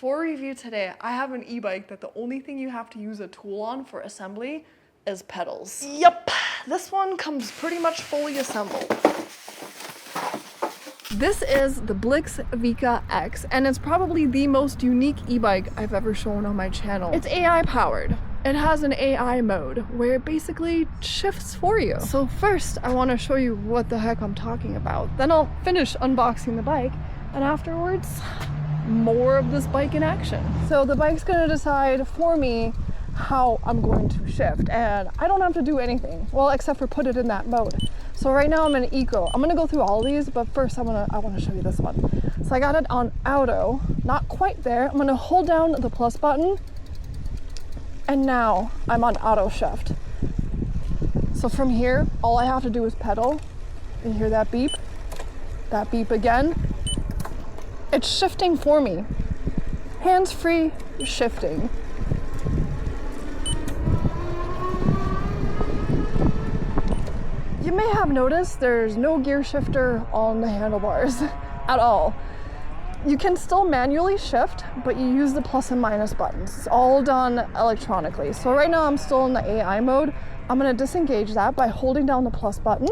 For review today, I have an e-bike that the only thing you have to use a tool on for assembly is pedals. Yep, this one comes pretty much fully assembled. This is the BLIX Vika X, and it's probably the most unique e-bike I've ever shown on my channel. It's AI powered. It has an AI mode where it basically shifts for you. So first, I want to show you what the heck I'm talking about. Then I'll finish unboxing the bike, and afterwards, more of this bike in action. So the bike's gonna decide for me how I'm going to shift, and I don't have to do anything, well, except for put it in that mode. So right now I'm in eco. I'm gonna go through all these, but first I wanna show you this one. So I got it on auto, not quite there. I'm gonna hold down the plus button, and now I'm on auto shift. So from here, all I have to do is pedal. You hear that beep again. It's shifting for me. Hands-free shifting. You may have noticed there's no gear shifter on the handlebars at all. You can still manually shift, but you use the plus and minus buttons. It's all done electronically. So right now I'm still in the AI mode. I'm gonna disengage that by holding down the plus button.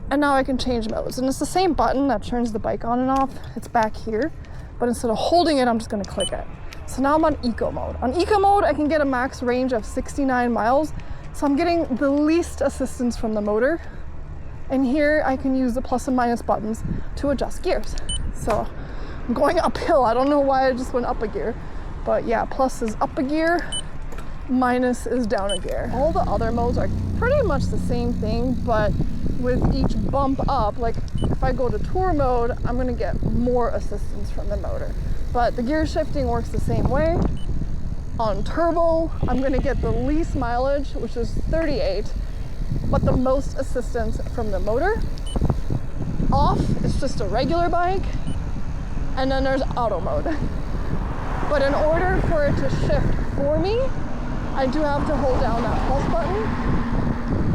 And now I can change modes. And it's the same button that turns the bike on and off. It's back here. But instead of holding it, I'm just gonna click it. So now I'm on eco mode. On eco mode, I can get a max range of 69 miles. So I'm getting the least assistance from the motor. And here I can use the plus and minus buttons to adjust gears. So I'm going uphill. I don't know why I just went up a gear. But yeah, plus is up a gear, minus is down a gear. All the other modes are pretty much the same thing, but with each bump up, like if I go to tour mode, I'm gonna get more assistance from the motor. But the gear shifting works the same way. On turbo, I'm gonna get the least mileage, which is 38, but the most assistance from the motor. Off, it's just a regular bike, and then there's auto mode. But in order for it to shift for me, I do have to hold down that plus button.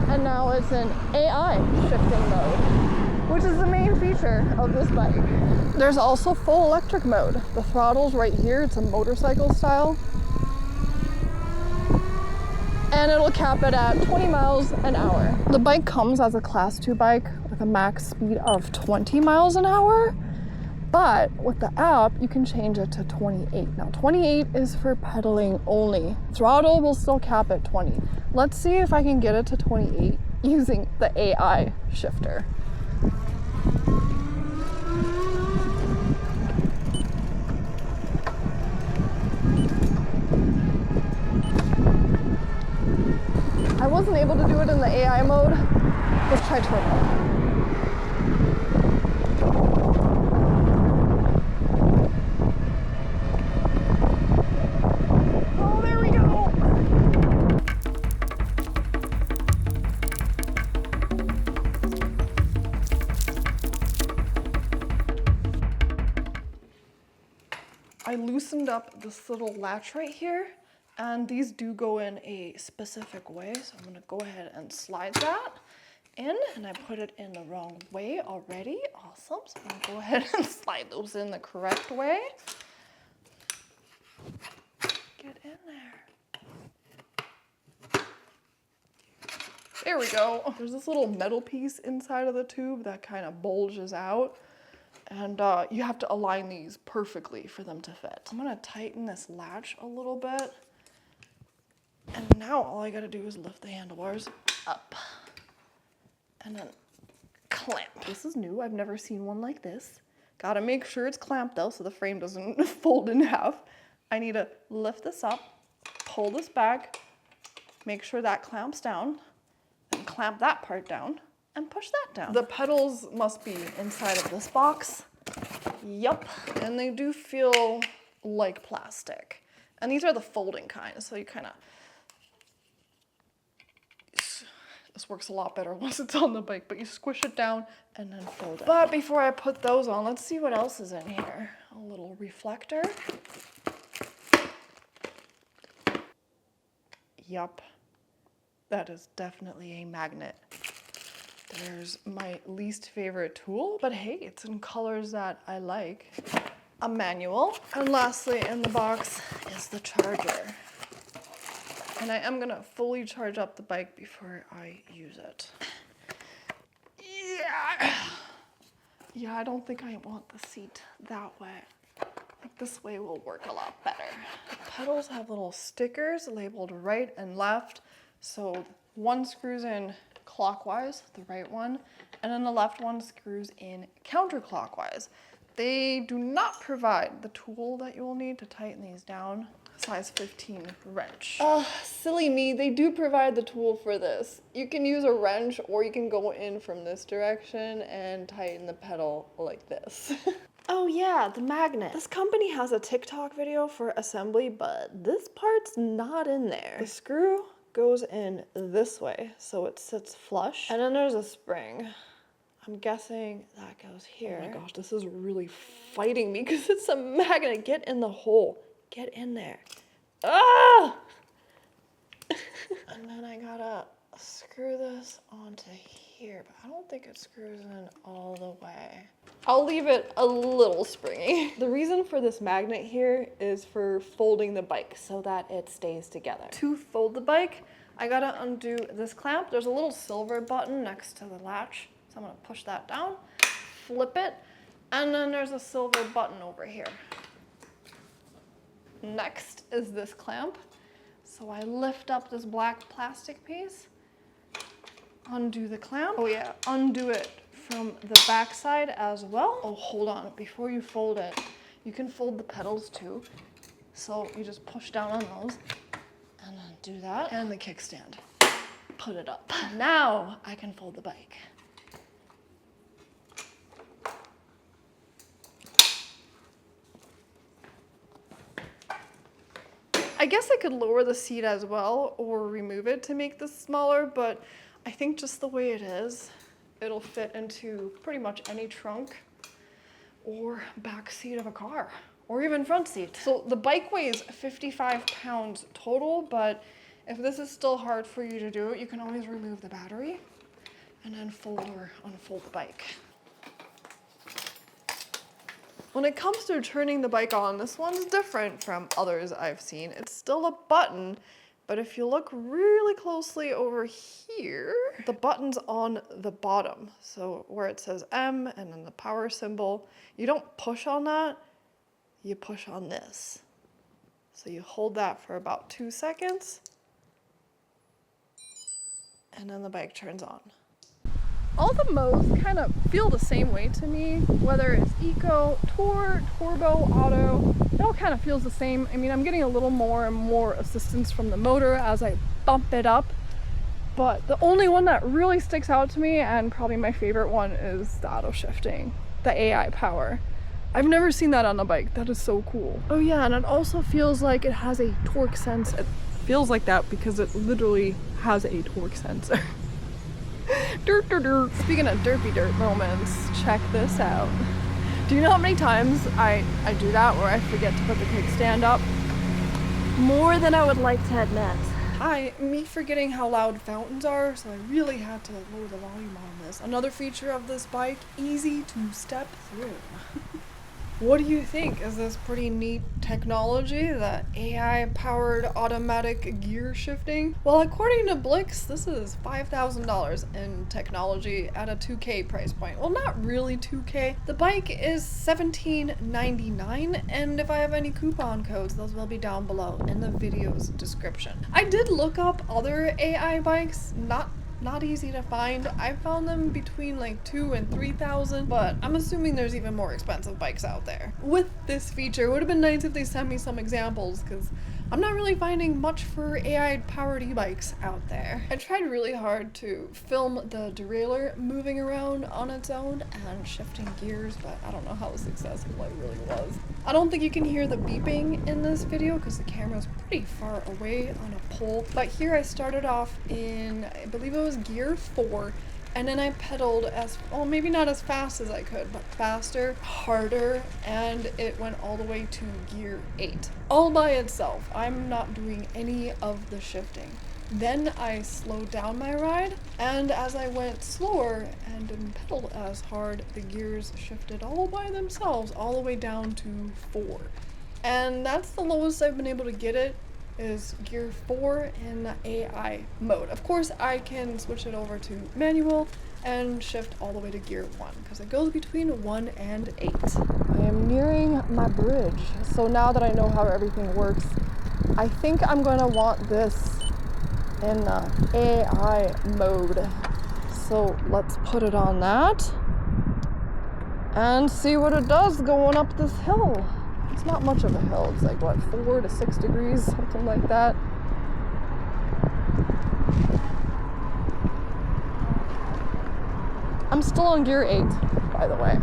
And now it's in AI shifting mode, which is the main feature of this bike. There's also full electric mode. The throttle's right here, it's a motorcycle style. And it'll cap it at 20 miles an hour. The bike comes as a class 2 bike with a max speed of 20 miles an hour. But with the app, you can change it to 28. Now 28 is for pedaling only. Throttle will still cap at 20. Let's see if I can get it to 28 using the AI shifter. I wasn't able to do it in the AI mode. Let's try turbo. I loosened up this little latch right here, and these do go in a specific way. So I'm gonna go ahead and slide that in, and I put it in the wrong way already. Awesome, so I'm gonna go ahead and slide those in the correct way. Get in there. There we go. There's this little metal piece inside of the tube that kind of bulges out. And you have to align these perfectly for them to fit. I'm gonna tighten this latch a little bit. And now all I gotta do is lift the handlebars up. And then clamp. This is new, I've never seen one like this. Gotta make sure it's clamped though, so the frame doesn't fold in half. I need to lift this up, pull this back, make sure that clamps down, and clamp that part down. And push that down. The pedals must be inside of this box. Yup, and they do feel like plastic. And these are the folding kind, so you kind of, this works a lot better once it's on the bike, but you squish it down and then fold it. But before I put those on, let's see what else is in here. A little reflector. Yup, that is definitely a magnet. There's my least favorite tool, but hey, it's in colors that I like. a manual. And lastly in the box is the charger. And I am gonna fully charge up the bike before I use it. Yeah, I don't think I want the seat that way. Like this way will work a lot better. The pedals have little stickers labeled right and left. So one screws in clockwise, the right one, and then the left one screws in counterclockwise. They do not provide the tool that you will need to tighten these down. Size 15 wrench. Silly me, they do provide the tool for this. You can use a wrench or you can go in from this direction and tighten the pedal like this. Oh yeah, the magnet. This company has a TikTok video for assembly, but this part's not in there. The screw goes in this way, so it sits flush. And then there's a spring. I'm guessing that goes here. Oh my gosh, this is really fighting me because it's a magnet. Get in the hole. Get in there. Ah! And then I gotta screw this onto here, but I don't think it screws in all the way. I'll leave it a little springy. The reason for this magnet here is for folding the bike so that it stays together. To fold the bike, I gotta undo this clamp. There's a little silver button next to the latch. So I'm gonna push that down, flip it, and then there's a silver button over here. Next is this clamp. So I lift up this black plastic piece, undo the clamp. Oh yeah, undo it from the back side as well. Oh, hold on, before you fold it, you can fold the pedals too. So you just push down on those and then do that. And the kickstand, put it up. Now I can fold the bike. I guess I could lower the seat as well or remove it to make this smaller, but I think just the way it is, it'll fit into pretty much any trunk or back seat of a car or even front seat. So the bike weighs 55 pounds total, but if this is still hard for you to do, you can always remove the battery and then fold or unfold the bike. When it comes to turning the bike on, this one's different from others I've seen. It's still a button, but if you look really closely over here, the button's on the bottom. So where it says M and then the power symbol, you don't push on that, you push on this. So you hold that for about 2 seconds, and then the bike turns on. All the modes kind of feel the same way to me, whether it's Eco, Tour, Turbo, Auto, it all kind of feels the same. I mean, I'm getting a little more and more assistance from the motor as I bump it up, but the only one that really sticks out to me, and probably my favorite one, is the auto shifting, the AI power. I've never seen that on a bike. That is so cool. Oh yeah, and it also feels like it has a torque sense. It feels like that because it literally has a torque sensor. Dirt, dirt, dirt. Speaking of derpy dirt moments, check this out. Do you know how many times I do that where I forget to put the kickstand up? More than I would like to admit. Me forgetting how loud fountains are, so I really had to lower the volume on this. Another feature of this bike, easy to step through. What do you think? Is this pretty neat technology, the AI-powered automatic gear shifting? Well, according to BLIX, this is $5,000 in technology at a $2K price point. Well, not really $2K. The bike is $1,799, and if I have any coupon codes, those will be down below in the video's description. I did look up other AI bikes, not easy to find. I found them between like $2,000 and $3,000, but I'm assuming there's even more expensive bikes out there. With this feature, it would have been nice if they sent me some examples, because I'm not really finding much for AI-powered e-bikes out there. I tried really hard to film the derailleur moving around on its own and shifting gears, but I don't know how successful it really was. I don't think you can hear the beeping in this video because the camera's pretty far away on a pole, but here I started off in, I believe it was gear 4, and then I pedaled as, well, maybe not as fast as I could, but faster, harder, and it went all the way to gear 8. All by itself. I'm not doing any of the shifting. Then I slowed down my ride, and as I went slower and didn't pedal as hard, the gears shifted all by themselves all the way down to 4. And that's the lowest I've been able to get it, is gear 4 in AI mode. Of course, I can switch it over to manual and shift all the way to gear 1, because it goes between 1 and 8. I am nearing my bridge, so now that I know how everything works, I think I'm going to want this in AI mode. So let's put it on that and see what it does going up this hill. It's not much of a hill. It's like, what, 4 to 6 degrees, something like that. I'm still on gear 8, by the way.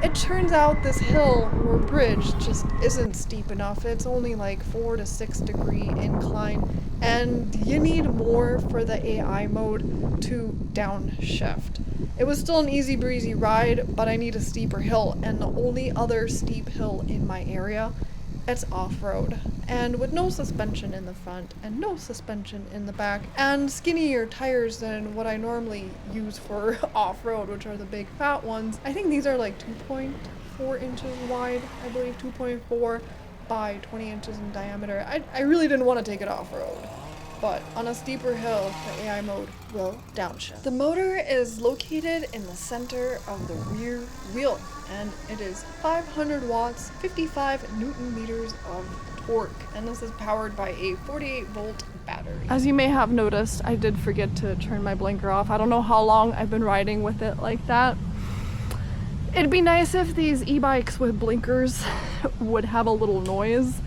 It turns out this hill or bridge just isn't steep enough. It's only like 4 to 6 degree incline, and you need more for the AI mode to downshift. It was still an easy breezy ride, but I need a steeper hill, and the only other steep hill in my area, it's off-road, and with no suspension in the front and no suspension in the back, and skinnier tires than what I normally use for off-road, which are the big fat ones. I think these are like 2.4 inches wide, I believe 2.4 by 20 inches in diameter. I really didn't want to take it off-road, but on a steeper hill, the AI mode will downshift. The motor is located in the center of the rear wheel, and it is 500 watts, 55 newton meters of torque, and this is powered by a 48 volt battery. As you may have noticed, I did forget to turn my blinker off. I don't know how long I've been riding with it like that. It'd be nice if these e-bikes with blinkers would have a little noise,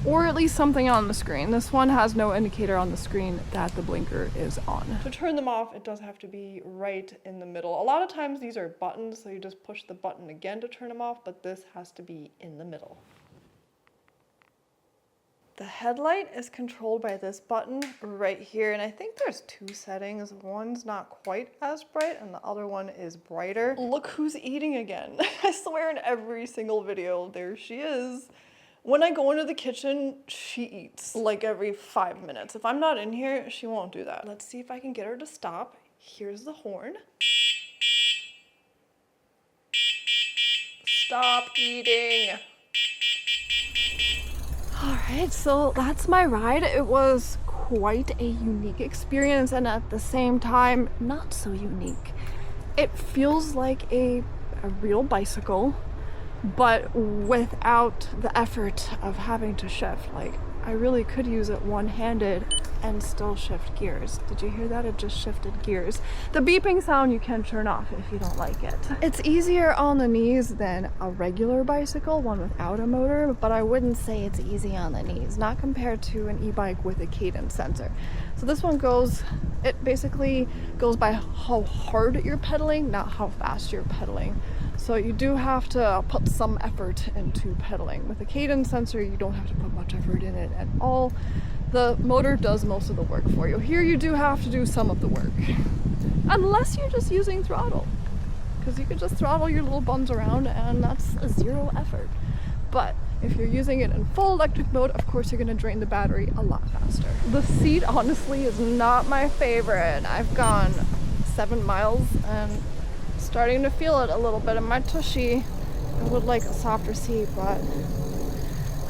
or at least something on the screen. This one has no indicator on the screen that the blinker is on. To turn them off, it does have to be right in the middle. A lot of times these are buttons, so you just push the button again to turn them off, but this has to be in the middle. The headlight is controlled by this button right here, and I think there's 2 settings. One's not quite as bright and the other one is brighter. Look who's eating again. I swear in every single video, there she is. When I go into the kitchen, she eats like every 5 minutes. If I'm not in here, she won't do that. Let's see if I can get her to stop. Here's the horn. Stop eating. All right, so that's my ride. It was quite a unique experience, and at the same time, not so unique. It feels like a real bicycle, but without the effort of having to shift. Like, I really could use it one-handed and still shift gears. Did you hear that? It just shifted gears. The beeping sound you can turn off if you don't like it. It's easier on the knees than a regular bicycle, one without a motor, but I wouldn't say it's easy on the knees, not compared to an e-bike with a cadence sensor. So this one it basically goes by how hard you're pedaling, not how fast you're pedaling. So you do have to put some effort into pedaling. With a cadence sensor, you don't have to put much effort in it at all. The motor does most of the work for you. Here you do have to do some of the work. Unless you're just using throttle. Because you could just throttle your little buns around and that's a 0 effort. But if you're using it in full electric mode, of course you're gonna drain the battery a lot faster. The seat honestly is not my favorite. I've gone 7 miles and starting to feel it a little bit in my tushy. I would like a softer seat, but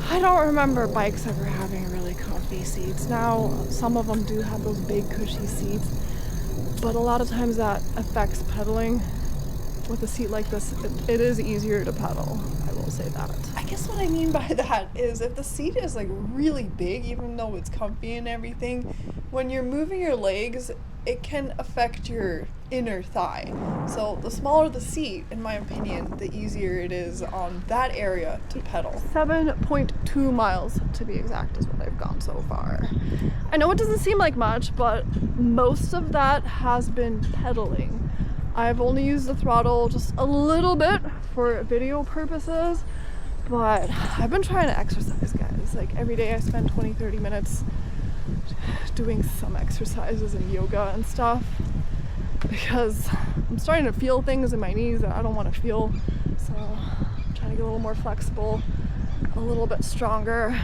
I don't remember bikes ever having really comfy seats. Now, some of them do have those big cushy seats, but a lot of times that affects pedaling. With a seat like this, it is easier to pedal. I will say that. I guess what I mean by that is if the seat is like really big, even though it's comfy and everything, when you're moving your legs, it can affect your inner thigh. So the smaller the seat, in my opinion, the easier it is on that area to pedal. 7.2 miles to be exact is what I've gone so far. I know it doesn't seem like much, but most of that has been pedaling. I've only used the throttle just a little bit for video purposes, but I've been trying to exercise, guys. Like every day I spend 20-30 minutes doing some exercises and yoga and stuff because I'm starting to feel things in my knees that I don't want to feel, so I'm trying to get a little more flexible. a little bit stronger.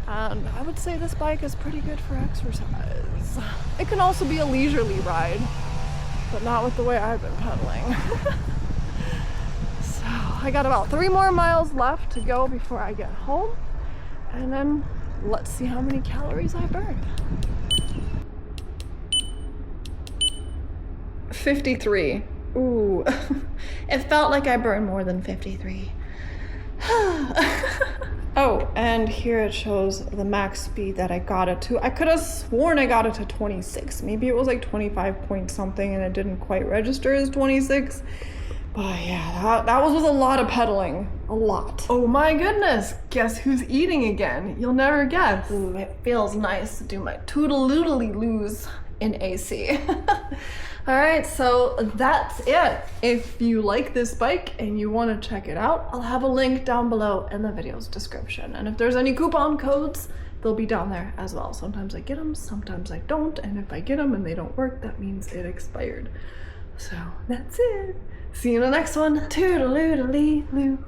And I would say this bike is pretty good for exercise. It can also be a leisurely ride, but not with the way I've been pedaling. So I got about 3 more miles left to go before I get home, and then let's see how many calories I burned. 53. Ooh, it felt like I burned more than 53. Oh, and here it shows the max speed that I got it to. I could have sworn I got it to 26. Maybe it was like 25 point something and it didn't quite register as 26. But yeah, that was with a lot of pedaling. A lot. Oh my goodness, guess who's eating again? You'll never guess. Ooh, it feels nice to do my toodle-oodly-loos in AC. All right, so that's it. If you like this bike and you want to check it out, I'll have a link down below in the video's description. And if there's any coupon codes, they'll be down there as well. Sometimes I get them, sometimes I don't. And if I get them and they don't work, that means it expired. So that's it. See you in the next one. Toodle-oodly-loo.